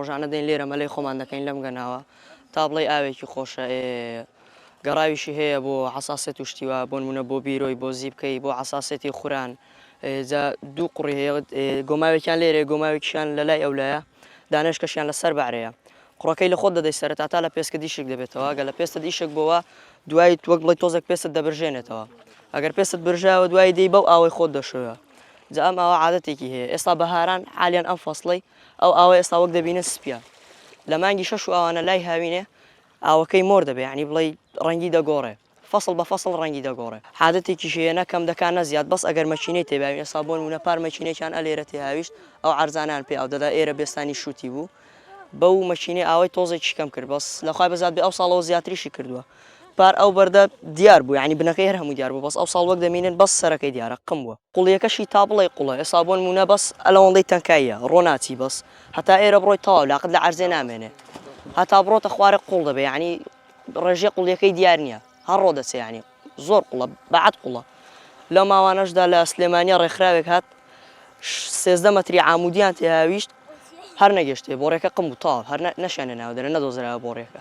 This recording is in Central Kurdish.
ڕۆژانە دێن لێرە مەلەی خۆمان دەکەین لەم گەناوە تا بڵێ ئاوێکی خۆشە گەڕاویشی هەیە بۆ حساسێت و شتیوە بۆ نمونە بۆ بیرۆی بۆ زیبکەی بۆ حساسێتی خوڕان دوو قوڕی هەیە گۆماوێکیان لێرە گۆماوێکیشیان لە لای ئەولایە دانێشکەشیان لەسەر بەعرەیە قوڕەکەی لە خۆت دەدەی سەرەتا تا لە پێسکە دیشک دەبێتەوە گە لە پێستە دیشک بۆەوە دوای وەک بڵێ تۆزێک پێستت دەبرژێنێتەوە ئەگەر پێستت برژاوە دوای دەی بەو ئاوەی خۆت دەشۆیە جا ئەم ئاوە عادەتێکی هەیە ئێستا بەهاران حالیان ئەم فەسڵەی ئەو ئاوە ئێستا وەک دەبینە سپیە لە مانگی شەش و ئەوانە لای هاوینێ ئاوەکەی مۆر دەبێ ینی بڵێ ڕەنگی دەگۆڕێ فەسڵ بە فەسڵ ڕەنگی دەگۆڕێ عادەتێکی شەیە کەم دەکان نەزیاد بەس ئەگەر مەچینەی تێباوین ئێستا بۆ نمونە پار مەچینێکیان ئەلێرە تێهاویشت ئەو عەرزانیان پێ ئەو دەدا ئێرە بێستانی شووتی بوو بەو مەچینەی ئاوەی تۆزێکی کەم کرد بەس لەخوای بەزات بێ ئەو ساڵەوە زیاتریشی کردووە پار ئەو بەردە دیار بوو ینی بنەکەی هەر هەموو دیار بوو بەس ئەو ساڵ وەک دەمێنن بەس سەرەکەی دیارە قم بووە قوڵیەکەشی تا بڵێ قوڵە ئێستا بۆ نمونە بەس ئەلەوەندەی تەنکاییە ڕۆناچی بەس هەتا ئێرە بڕۆی تەواو لاقت لە عەرزێ نامێنێ هەتا بڕۆتە خوارێ قوڵ دەبێ ینی ڕێژێ قوڵیەکەی دیار نییە هەر ڕۆ دەچێ ینی زۆر قوڵە بەعەت قوڵە لەو ماوانەشدا لە سلێمانیە ڕێکخراوێک هات 13 مەتری عامودیان تێهاویشت هەر نەگەشتێ بۆڕێکە قم بوو تاو هەر نەشانێ ناو دەرە نەدۆزراوە بۆڕێکە